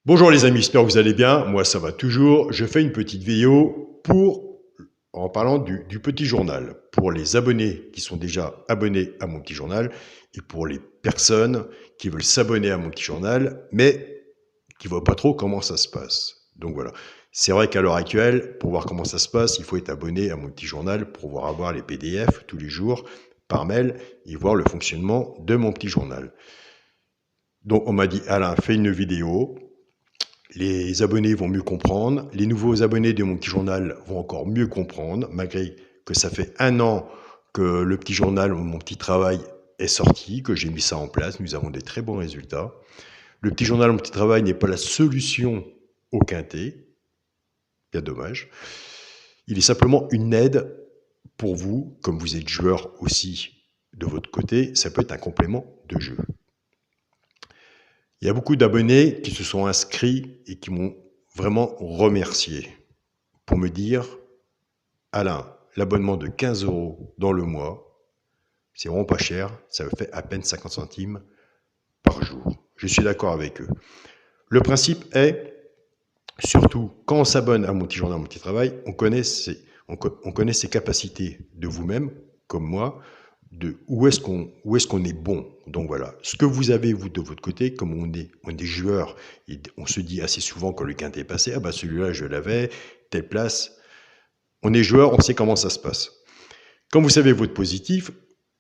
Bonjour les amis, j'espère que vous allez bien. Moi, ça va toujours. Je fais une petite vidéo en parlant du petit journal, pour les abonnés qui sont déjà abonnés à mon petit journal et pour les personnes qui veulent s'abonner à mon petit journal, mais qui ne voient pas trop comment ça se passe. Donc voilà. C'est vrai qu'à l'heure actuelle, pour voir comment ça se passe, il faut être abonné à mon petit journal pour pouvoir avoir les PDF tous les jours par mail et voir le fonctionnement de mon petit journal. Donc on m'a dit, Alain, fais une vidéo. Les abonnés vont mieux comprendre, les nouveaux abonnés de mon petit journal vont encore mieux comprendre, malgré que ça fait 1 an que le petit journal, mon petit travail est sorti, que j'ai mis ça en place, nous avons des très bons résultats. Le petit journal, mon petit travail n'est pas la solution au quintet, bien dommage. Il est simplement une aide pour vous, comme vous êtes joueur aussi de votre côté, ça peut être un complément de jeu. Il y a beaucoup d'abonnés qui se sont inscrits et qui m'ont vraiment remercié pour me dire « Alain, l'abonnement de 15 € dans le mois, c'est vraiment pas cher, ça me fait à peine 50 centimes par jour. » Je suis d'accord avec eux. Le principe est, surtout quand on s'abonne à mon petit journal, mon petit travail, on connaît ses capacités de vous-même, comme moi, de où est-ce qu'on est bon. Donc voilà, ce que vous avez vous de votre côté, comme on est joueur, et on se dit assez souvent quand le quintet est passé, ah bah celui-là je l'avais, telle place. On est joueur, on sait comment ça se passe. Quand vous savez votre positif,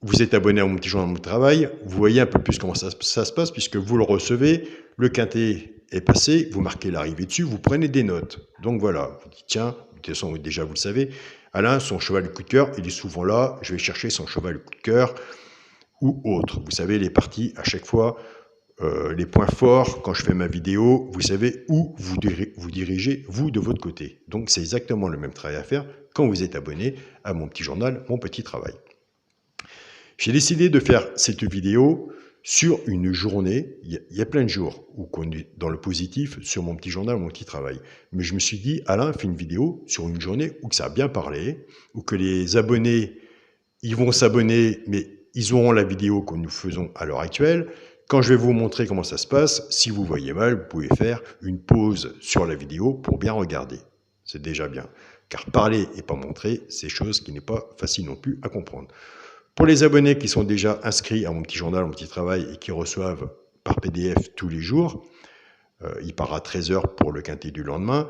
vous êtes abonné à mon petit journal, mon travail, vous voyez un peu plus comment ça se passe, puisque vous le recevez, le quintet est passé, vous marquez l'arrivée dessus, vous prenez des notes. Donc voilà, vous dites tiens, de toute façon déjà vous le savez, Alain, son cheval de coup de cœur, il est souvent là, je vais chercher son cheval de coup de cœur ou autre. Vous savez, les parties, à chaque fois, les points forts, quand je fais ma vidéo, vous savez où vous dirigez, vous, de votre côté. Donc c'est exactement le même travail à faire quand vous êtes abonné à mon petit journal, mon petit travail. J'ai décidé de faire cette vidéo sur une journée. Il y a plein de jours où on est dans le positif sur mon petit journal, mon petit travail. Mais je me suis dit, Alain, fais une vidéo sur une journée où ça a bien parlé, où que les abonnés, ils vont s'abonner, mais ils auront la vidéo que nous faisons à l'heure actuelle. Quand je vais vous montrer comment ça se passe, si vous voyez mal, vous pouvez faire une pause sur la vidéo pour bien regarder. C'est déjà bien. Car parler et pas montrer, c'est chose qui n'est pas facile non plus à comprendre. Pour les abonnés qui sont déjà inscrits à mon petit journal, mon petit travail et qui reçoivent par PDF tous les jours, il part à 13 h pour le quintet du lendemain.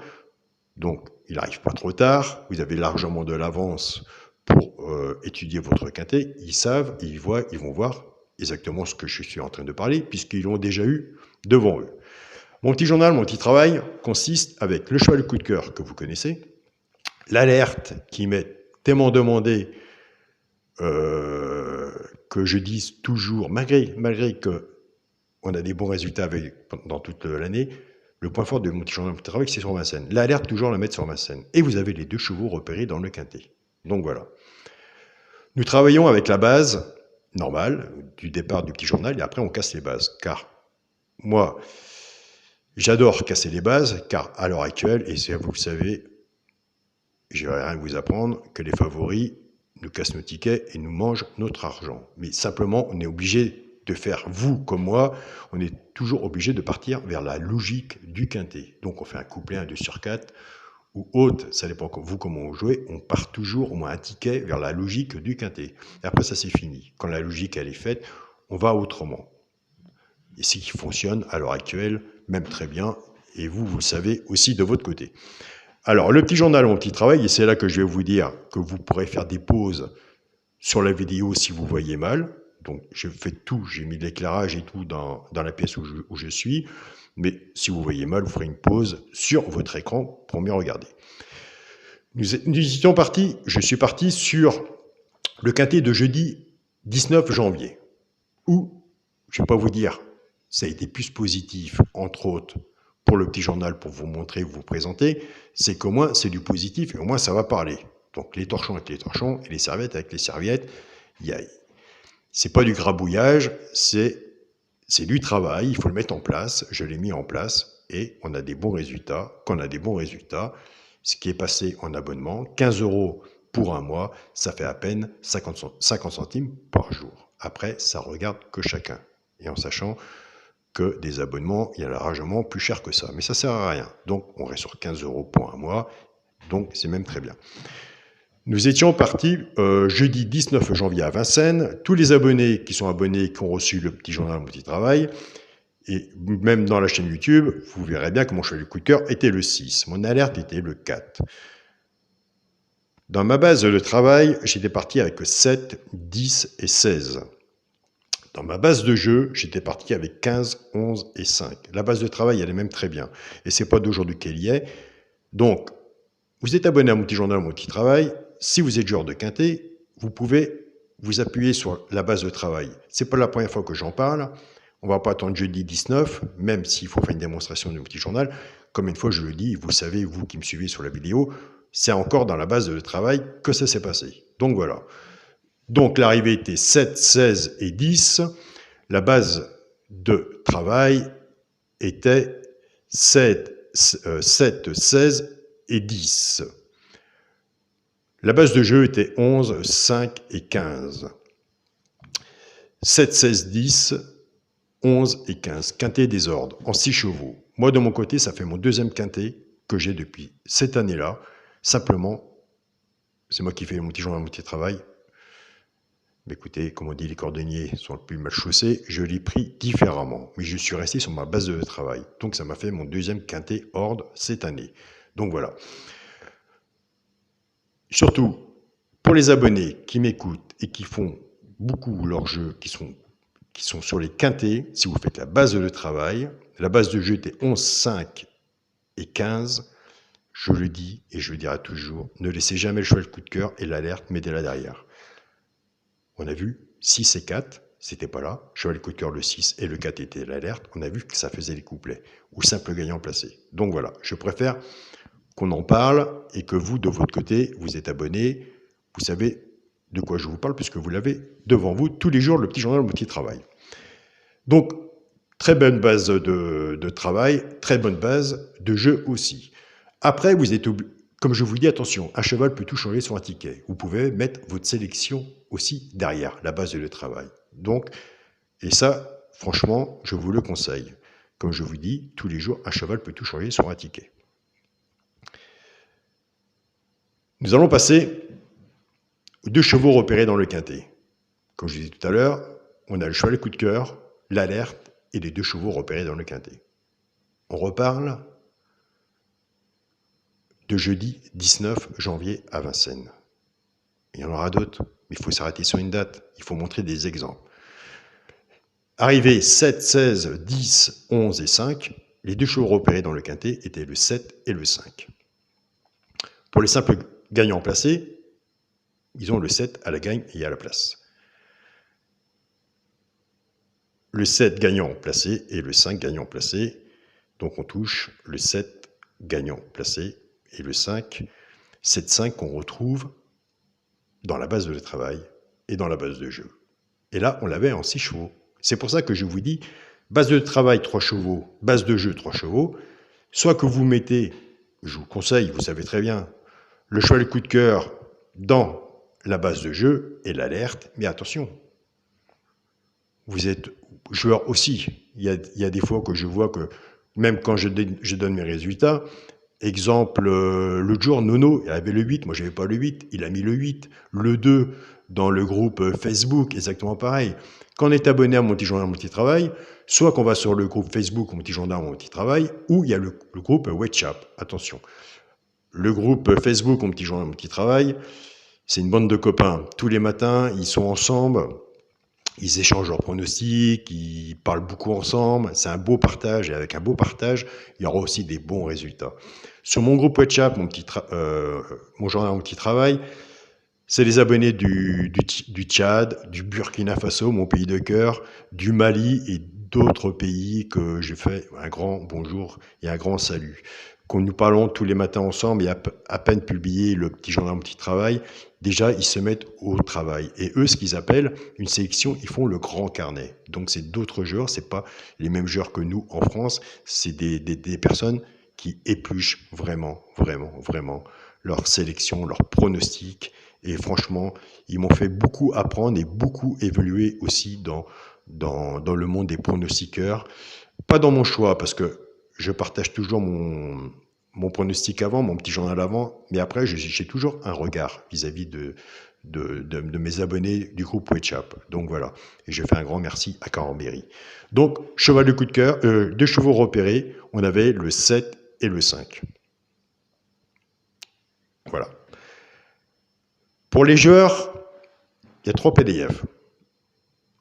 Donc, il n'arrive pas trop tard. Vous avez largement de l'avance pour étudier votre quintet. Ils savent, ils vont voir exactement ce que je suis en train de parler, puisqu'ils l'ont déjà eu devant eux. Mon petit journal, mon petit travail consiste avec le cheval de coup de cœur que vous connaissez, l'alerte qui m'est tellement demandée que je dise toujours, malgré qu'on a des bons résultats dans toute l'année, le point fort de mon petit journal de travail, c'est sur ma scène. L'alerte, toujours la mettre sur ma scène. Et vous avez les 2 chevaux repérés dans le quintet. Donc voilà. Nous travaillons avec la base normale du départ du petit journal et après on casse les bases. Car moi, j'adore casser les bases, car à l'heure actuelle, et vous le savez, je vais rien vous apprendre, que les favoris nous cassent nos tickets et nous mangent notre argent. Mais simplement, on est obligé de faire, vous comme moi, on est toujours obligé de partir vers la logique du quintet. Donc on fait un couplet, un 2 sur 4, ou autre, ça dépend de vous comment vous jouez, on part toujours au moins un ticket vers la logique du quintet. Et après ça c'est fini. Quand la logique elle est faite, on va autrement. Et ce qui fonctionne à l'heure actuelle, même très bien, et vous, vous le savez aussi de votre côté. Alors, le petit journal, mon petit travail, et c'est là que je vais vous dire que vous pourrez faire des pauses sur la vidéo si vous voyez mal. Donc, je fais tout, j'ai mis l'éclairage et tout dans la pièce où je suis. Mais si vous voyez mal, vous ferez une pause sur votre écran pour mieux regarder. Nous étions partis, je suis parti sur le quintet de jeudi 19 janvier, où, je ne vais pas vous dire, ça a été plus positif, entre autres, pour le petit journal, pour vous montrer, vous présenter, c'est qu'au moins, c'est du positif, et au moins, ça va parler. Donc, les torchons avec les torchons, et les serviettes avec les serviettes, c'est pas du grabouillage, c'est du travail, il faut le mettre en place, je l'ai mis en place, et on a des bons résultats. Quand on a des bons résultats, ce qui est passé en abonnement, 15 € pour un mois, ça fait à peine 50 centimes par jour. Après, ça regarde que chacun. Et en sachant que des abonnements, il y en a largement plus cher que ça. Mais ça sert à rien. Donc, on reste sur 15 € pour un mois. Donc, c'est même très bien. Nous étions partis jeudi 19 janvier à Vincennes. Tous les abonnés qui sont abonnés, qui ont reçu le petit journal Mon Petit Travail, et même dans la chaîne YouTube, vous verrez bien que mon cheval de coup de cœur était le 6. Mon alerte était le 4. Dans ma base de travail, j'étais parti avec 7, 10 et 16. Dans ma base de jeu, j'étais parti avec 15, 11 et 5. La base de travail, elle est même très bien. Et c'est pas d'aujourd'hui qu'elle y est. Donc, vous êtes abonné à mon petit journal, Mon Petit Travail. Si vous êtes joueur de quintet, vous pouvez vous appuyer sur la base de travail. C'est pas la première fois que j'en parle. On va pas attendre jeudi 19, même s'il faut faire une démonstration de mon petit journal. Comme une fois, je le dis, vous savez, vous qui me suivez sur la vidéo, c'est encore dans la base de travail que ça s'est passé. Donc voilà. Donc l'arrivée était 7, 16 et 10. La base de travail était 7, 16 et 10. La base de jeu était 11, 5 et 15. 7, 16, 10, 11 et 15. Quintet des ordres en 6 chevaux. Moi, de mon côté, ça fait mon deuxième quintet que j'ai depuis cette année-là. Simplement, c'est moi qui fais mon petit journal, mon petit travail. Mais écoutez, comme on dit, les cordonniers sont le plus mal chaussés. Je l'ai pris différemment. Mais je suis resté sur ma base de travail. Donc, ça m'a fait mon deuxième quintet ordre cette année. Donc, voilà. Surtout, pour les abonnés qui m'écoutent et qui font beaucoup leurs jeux, qui sont sur les quintets, si vous faites la base de travail, la base de jeu était 11, 5 et 15. Je le dis et je le dirai toujours, ne laissez jamais le cheval de coup de cœur et l'alerte, mettez-la derrière. On a vu 6 et 4, c'était pas là. Cheval de coup de cœur le 6 et le 4 était l'alerte. On a vu que ça faisait les couplets ou simple gagnant placé. Donc voilà, je préfère qu'on en parle et que vous, de votre côté, vous êtes abonné. Vous savez de quoi je vous parle puisque vous l'avez devant vous tous les jours, le petit journal, le petit travail. Donc, très bonne base de travail, très bonne base de jeu aussi. Après, vous êtes comme je vous dis, attention, un cheval peut tout changer sur un ticket. Vous pouvez mettre votre sélection aussi derrière, la base de travail. Donc, et ça, franchement, je vous le conseille. Comme je vous dis, tous les jours, un cheval peut tout changer sur un ticket. Nous allons passer aux 2 chevaux repérés dans le quintet. Comme je disais tout à l'heure, on a le cheval coup de cœur, l'alerte et les 2 chevaux repérés dans le quintet. On reparle de jeudi 19 janvier à Vincennes. Il y en aura d'autres, mais il faut s'arrêter sur une date. Il faut montrer des exemples. Arrivé 7, 16, 10, 11 et 5, les 2 chevaux repérés dans le quintet étaient le 7 et le 5. Pour les simples gagnants placés, ils ont le 7 à la gagne et à la place. Le 7 gagnant placé et le 5 gagnant placé. Donc on touche le 7 gagnant placé et le 5. 7-5 qu'on retrouve dans la base de travail et dans la base de jeu. Et là, on l'avait en 6 chevaux. C'est pour ça que je vous dis, base de travail 3 chevaux, base de jeu 3 chevaux. Soit que vous mettez, je vous conseille, vous savez très bien, le cheval de coup de cœur dans la base de jeu et l'alerte. Mais attention, vous êtes joueur aussi. Il y a des fois que je vois que, même quand je donne mes résultats, exemple, l'autre jour, Nono, il avait le 8, moi je n'avais pas le 8, il a mis le 8. Le 2, dans le groupe Facebook, exactement pareil. Quand on est abonné à Mon Petit Journal, Mon Petit Travail, soit qu'on va sur le groupe Facebook Mon Petit Journal, Mon Petit Travail, ou il y a le groupe WhatsApp. Attention, le groupe Facebook Mon Petit Journal, Mon Petit Travail, c'est une bande de copains. Tous les matins, ils sont ensemble. Ils échangent leurs pronostics, ils parlent beaucoup ensemble, c'est un beau partage, et avec un beau partage, il y aura aussi des bons résultats. Sur mon groupe WhatsApp, mon journal, Mon Petit Travail, c'est les abonnés du Tchad, du Burkina Faso, mon pays de cœur, du Mali et d'autres pays que j'ai fait un grand bonjour et un grand salut. Quand nous parlons tous les matins ensemble et à peine publié le petit journal, Mon Petit Travail, déjà ils se mettent au travail. Et eux, ce qu'ils appellent une sélection, ils font le grand carnet. Donc c'est d'autres joueurs, c'est pas les mêmes joueurs que nous en France, c'est des personnes qui épluchent vraiment leur sélection, leur pronostic. Et franchement, ils m'ont fait beaucoup apprendre et beaucoup évoluer aussi dans le monde des pronostiqueurs. Pas dans mon choix, parce que je partage toujours mon pronostic avant, mon petit journal avant, mais après, j'ai toujours un regard vis-à-vis de mes abonnés du groupe WeChat. Donc voilà, et je fais un grand merci à Carambéry. Donc, cheval de coup de cœur, deux chevaux repérés, on avait le 7 et le 5. Voilà. Pour les joueurs, il y a 3 PDF.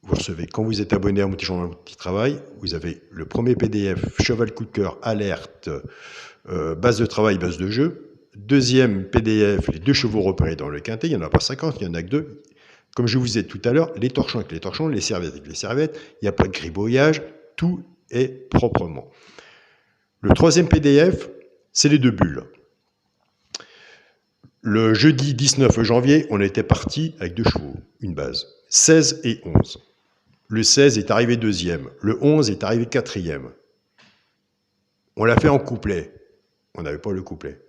Vous recevez, quand vous êtes abonné à mon petit journal, mon petit travail, vous avez le premier PDF, cheval coup de cœur, alerte, base de travail, base de jeu. Deuxième PDF, les 2 chevaux repérés dans le quintet, il n'y en a pas 50, il n'y en a que 2. Comme je vous disais tout à l'heure, les torchons avec les torchons, les serviettes avec les serviettes, il n'y a pas de gribouillage, tout est proprement. Le troisième PDF, c'est les 2 bulles. Le jeudi 19 janvier, on était parti avec 2 chevaux, une base, 16 et 11. Le 16 est arrivé deuxième, le 11 est arrivé quatrième. On l'a fait en couplet, on n'avait pas le couplet.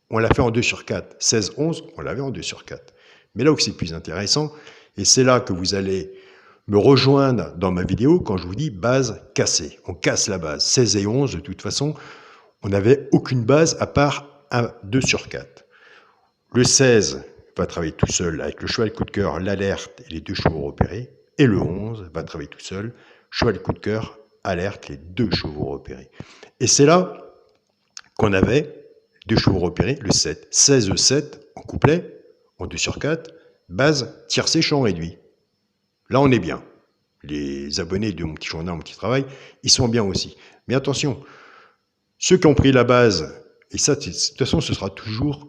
On l'a fait en 2 sur 4, 16-11, on l'avait en 2 sur 4. Mais là où c'est plus intéressant, et c'est là que vous allez me rejoindre dans ma vidéo quand je vous dis base cassée. On casse la base. 16 et 11, de toute façon, on n'avait aucune base à part un 2 sur 4. Le 16 va travailler tout seul avec le cheval coup de cœur, l'alerte et les 2 chevaux repérés. Et le 11 va travailler tout seul, cheval coup de cœur, alerte, les 2 chevaux repérés. Et c'est là qu'on avait 2 chevaux repérés, le 7. 16-7 en couplet, en 2 sur 4, base, tiercé, champ réduit. Là, on est bien. Les abonnés de mon petit journal, mon petit travail, ils sont bien aussi. Mais attention, ceux qui ont pris la base, et ça, de toute façon, ce sera toujours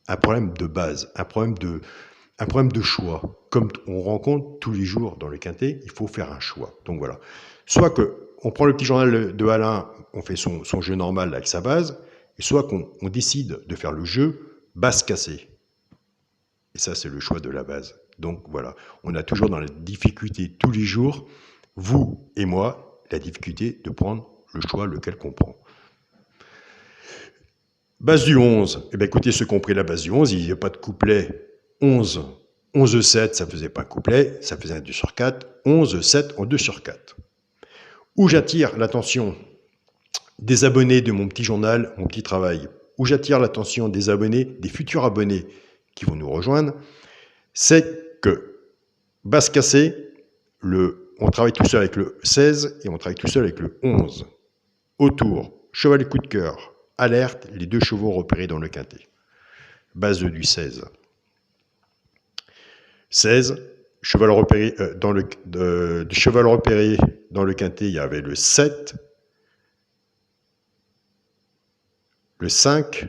un problème de base, un problème de choix. Comme on rencontre tous les jours dans le quintet, il faut faire un choix. Donc voilà. Soit qu'on prend le petit journal de Alain, on fait son jeu normal avec sa base, et soit qu'on décide de faire le jeu base cassée. Et ça, c'est le choix de la base. Donc voilà, on a toujours dans la difficulté tous les jours, vous et moi, la difficulté de prendre le choix lequel qu'on prend. Base du 11, eh bien écoutez, ceux qui ont pris la base du 11, il n'y a pas de couplet 11, 11-7, ça ne faisait pas un couplet, ça faisait un 2 sur 4, 11-7 en 2 sur 4. Où j'attire l'attention des abonnés de mon petit journal, mon petit travail, où j'attire l'attention des abonnés, des futurs abonnés qui vont nous rejoindre, c'est que base cassée, on travaille tout seul avec le 16 et on travaille tout seul avec le 11. Autour, cheval coup de cœur, alerte, les 2 chevaux repérés dans le quintet. Base du 16. 16, cheval repéré, du cheval repéré dans le quintet, il y avait le 7, le 5.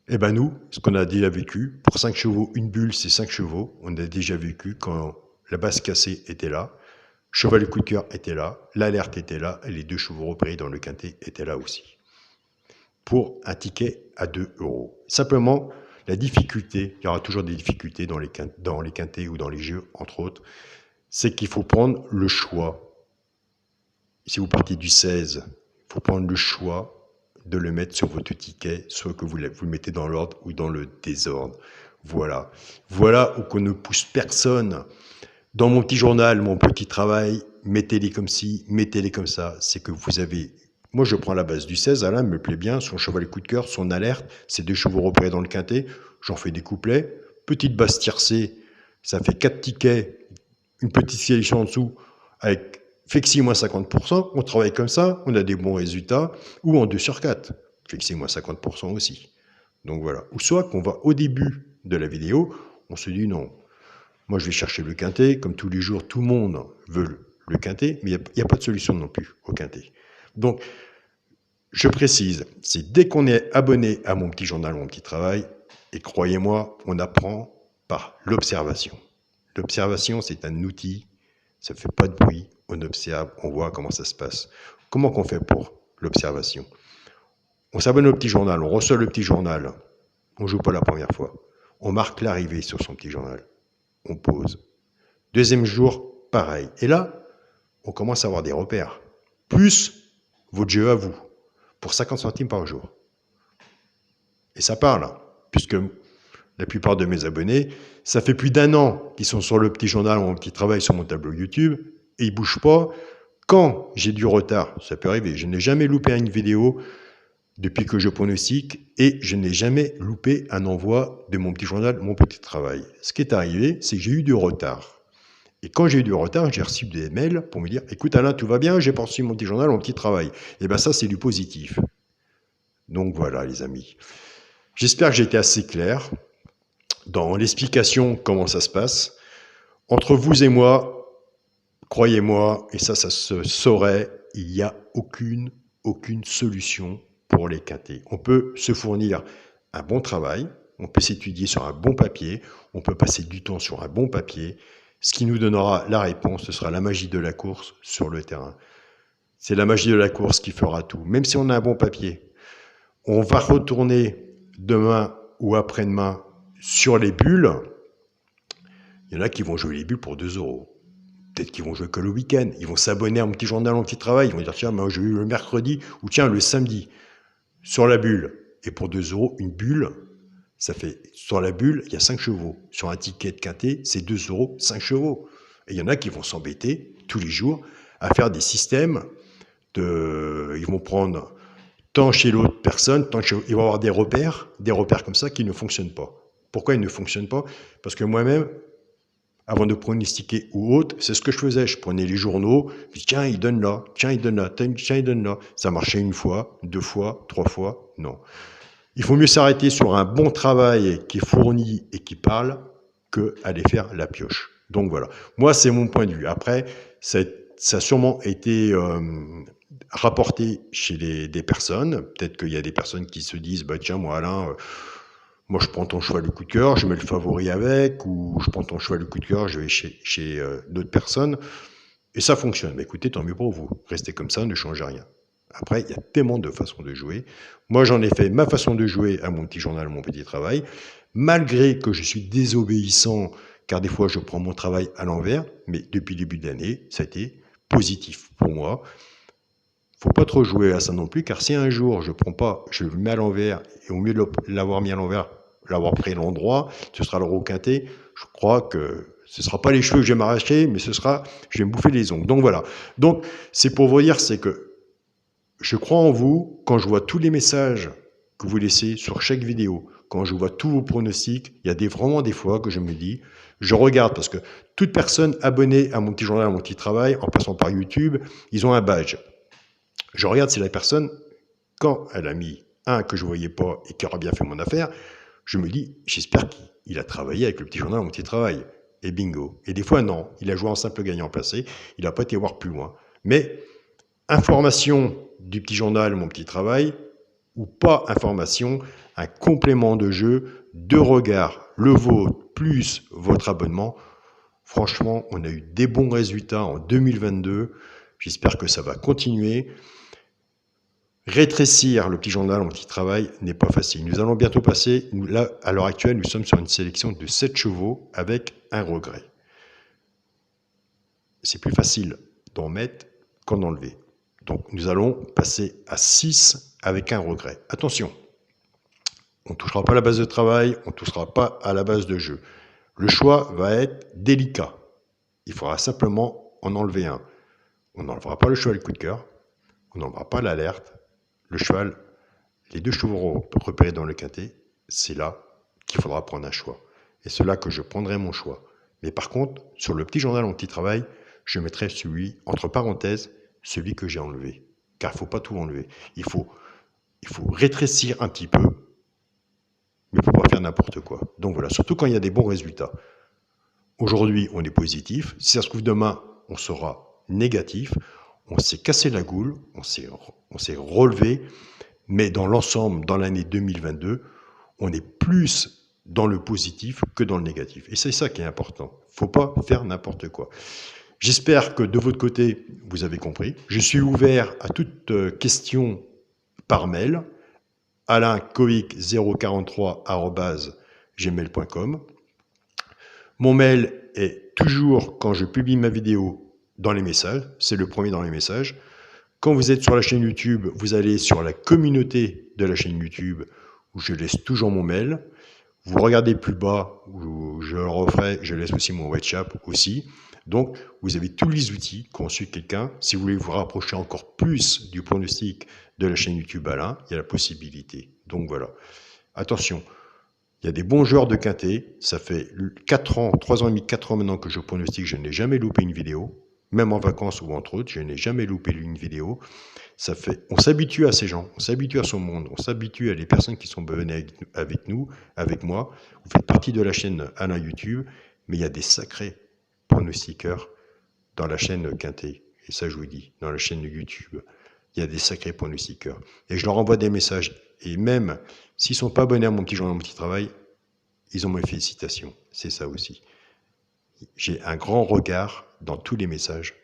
Eh bien nous, ce qu'on a déjà vécu, pour 5 chevaux, une bulle, c'est 5 chevaux. On a déjà vécu quand la base cassée était là, cheval coup de cœur était là, l'alerte était là, et les 2 chevaux repérés dans le quintet étaient là aussi. Pour un ticket à 2 €. Simplement, la difficulté, il y aura toujours des difficultés dans les quintets ou dans les jeux, entre autres, c'est qu'il faut prendre le choix. Si vous partez du 16, il faut prendre le choix de le mettre sur votre ticket, soit que vous le mettez dans l'ordre ou dans le désordre. Voilà. Voilà où qu'on ne pousse personne. Dans mon petit journal, mon petit travail, mettez-les comme ci, mettez-les comme ça. C'est que vous avez... Moi, je prends la base du 16, Alain me plaît bien, son cheval coup de cœur, son alerte, ses 2 chevaux repérés dans le quintet, j'en fais des couplets. Petite base tiercée, ça fait 4 tickets, une petite sélection en dessous, avec Fexi moins 50%, on travaille comme ça, on a des bons résultats, ou en 2 sur 4, Fexi moins 50% aussi. Donc voilà. Ou soit qu'on va au début de la vidéo, on se dit non, moi je vais chercher le quintet, comme tous les jours, tout le monde veut le quintet, mais il n'y a pas de solution non plus au quintet. Donc, je précise, c'est dès qu'on est abonné à mon petit journal, mon petit travail, et croyez-moi, on apprend par l'observation. L'observation, c'est un outil, ça ne fait pas de bruit, on observe, on voit comment ça se passe. Comment qu'on fait pour l'observation? On s'abonne au petit journal, on reçoit le petit journal, on ne joue pas la première fois. On marque l'arrivée sur son petit journal, on pose. Deuxième jour, pareil. Et là, on commence à avoir des repères. Plus votre jeu à vous, pour 50 centimes par jour. Et ça parle, puisque la plupart de mes abonnés, ça fait plus d'1 an qu'ils sont sur le petit journal ou un petit travail sur mon tableau YouTube, et il ne bouge pas. Quand j'ai du retard, ça peut arriver, je n'ai jamais loupé une vidéo depuis que je pronostique et je n'ai jamais loupé un envoi de mon petit journal, mon petit travail. Ce qui est arrivé, c'est que j'ai eu du retard. Et quand j'ai eu du retard, j'ai reçu des mails pour me dire « Écoute Alain, tout va bien, j'ai poursuivi mon petit journal, mon petit travail. » Et bien ça, c'est du positif. Donc voilà les amis. J'espère que j'ai été assez clair dans l'explication comment ça se passe. Entre vous et moi, croyez-moi, et ça se saurait, il n'y a aucune solution pour les quintés. On peut se fournir un bon travail, on peut s'étudier sur un bon papier, on peut passer du temps sur un bon papier. Ce qui nous donnera la réponse, ce sera la magie de la course sur le terrain. C'est la magie de la course qui fera tout. Même si on a un bon papier, on va retourner demain ou après-demain sur les bulles. Il y en a qui vont jouer les bulles pour 2 €. Peut-être qu'ils vont jouer que le week-end. Ils vont s'abonner à mon petit journal, mon petit travail. Ils vont dire, tiens, moi, je joue le mercredi ou tiens, le samedi sur la bulle. Et pour 2 €, une bulle, ça fait, sur la bulle, il y a 5 chevaux. Sur un ticket de quintet, c'est 2 €, 5 chevaux. Et il y en a qui vont s'embêter tous les jours à faire des systèmes ils vont prendre tant chez l'autre personne, ils vont avoir des repères comme ça qui ne fonctionnent pas. Pourquoi ils ne fonctionnent pas? Parce que moi-même, avant de pronostiquer ou autre, c'est ce que je faisais. Je prenais les journaux, je dis tiens, il donne là, tiens, il donne là, tiens, il donne là. Ça marchait 1 fois, 2 fois, 3 fois, non. Il faut mieux s'arrêter sur un bon travail qui est fourni et qui parle que aller faire la pioche. Donc voilà. Moi, c'est mon point de vue. Après, ça a sûrement été rapporté chez des personnes. Peut-être qu'il y a des personnes qui se disent bah tiens, moi Alain, moi je prends ton choix le coup de cœur, je mets le favori avec, ou je prends ton choix le coup de cœur, je vais chez d'autres personnes. Et ça fonctionne. Mais écoutez, tant mieux pour vous. Restez comme ça, ne changez rien. Après, il y a tellement de façons de jouer. Moi, j'en ai fait ma façon de jouer à mon petit journal, mon petit travail. Malgré que je suis désobéissant, car des fois, je prends mon travail à l'envers. Mais depuis le début de l'année, ça a été positif pour moi. Faut pas trop jouer à ça non plus, car si un jour, je le mets à l'envers, et au mieux de l'avoir mis à l'envers, l'avoir pris à l'endroit, ce sera le quintet, je crois que ce ne sera pas les cheveux que je vais m'arracher, mais je vais me bouffer les ongles. Donc voilà. Donc, c'est pour vous dire, c'est que je crois en vous quand je vois tous les messages que vous laissez sur chaque vidéo, quand je vois tous vos pronostics, il y a vraiment des fois que je me dis, je regarde parce que toute personne abonnée à mon petit journal, à mon petit travail, en passant par YouTube, ils ont un badge. Je regarde si la personne, quand elle a mis un que je ne voyais pas et qui aura bien fait mon affaire, je me dis, j'espère qu'il a travaillé avec le petit journal, mon petit travail. Et bingo. Et des fois, non. Il a joué en simple gagnant placé. Il n'a pas été voir plus loin. Mais information du petit journal, mon petit travail, ou pas information, un complément de jeu, de regard, le vôtre, plus votre abonnement. Franchement, on a eu des bons résultats en 2022. J'espère que ça va continuer. Rétrécir le petit journal, mon petit travail, n'est pas facile. Nous allons bientôt passer, là, à l'heure actuelle, nous sommes sur une sélection de 7 chevaux avec un regret. C'est plus facile d'en mettre qu'en enlever. Donc, nous allons passer à 6 avec un regret. Attention, on ne touchera pas à la base de travail, on ne touchera pas à la base de jeu. Le choix va être délicat. Il faudra simplement en enlever un. On n'enlèvera pas le cheval coup de cœur, on n'enlèvera pas l'alerte. Le cheval, les 2 chevaux repérés dans le quintet, c'est là qu'il faudra prendre un choix. Et c'est là que je prendrai mon choix. Mais par contre, sur le petit journal, mon petit travail, je mettrai celui, entre parenthèses, celui que j'ai enlevé. Car il ne faut pas tout enlever. Il faut rétrécir un petit peu, mais il ne faut pas faire n'importe quoi. Donc voilà, surtout quand il y a des bons résultats. Aujourd'hui, on est positif. Si ça se trouve demain, on sera négatif. On s'est cassé la goule, on s'est relevé, mais dans l'ensemble, dans l'année 2022, on est plus dans le positif que dans le négatif. Et c'est ça qui est important. Il ne faut pas faire n'importe quoi. J'espère que de votre côté, vous avez compris. Je suis ouvert à toute question par mail, alaincoic043@gmail.com. Mon mail est toujours, quand je publie ma vidéo, dans les messages, c'est le premier dans les messages. Quand vous êtes sur la chaîne YouTube, vous allez sur la communauté de la chaîne YouTube, où je laisse toujours mon mail. Vous regardez plus bas, où je le referai, je laisse aussi mon WhatsApp aussi. Donc, vous avez tous les outils quand on suit quelqu'un. Si vous voulez vous rapprocher encore plus du pronostic de la chaîne YouTube Alain, il y a la possibilité. Donc voilà. Attention, il y a des bons joueurs de quintet. Ça fait 4 ans, 3 ans et demi, 4 ans maintenant que je pronostique. Je n'ai jamais loupé une vidéo. Même en vacances ou entre autres, je n'ai jamais loupé une vidéo. On s'habitue à ces gens, on s'habitue à son monde, on s'habitue à les personnes qui sont venues avec nous, avec moi. Vous faites partie de la chaîne Alain YouTube, mais il y a des sacrés pronostiqueurs dans la chaîne Quintet. Et ça, je vous dis, dans la chaîne YouTube, il y a des sacrés pronostiqueurs. Et je leur envoie des messages. Et même s'ils ne sont pas abonnés à mon petit journal, mon petit travail, ils ont mes félicitations. C'est ça aussi. J'ai un grand regard dans tous les messages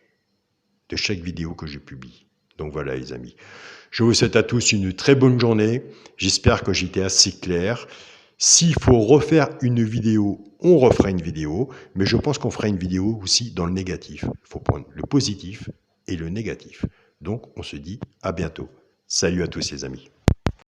de chaque vidéo que je publie. Donc voilà les amis. Je vous souhaite à tous une très bonne journée. J'espère que j'étais assez clair. S'il faut refaire une vidéo, on refera une vidéo. Mais je pense qu'on fera une vidéo aussi dans le négatif. Il faut prendre le positif et le négatif. Donc on se dit à bientôt. Salut à tous les amis.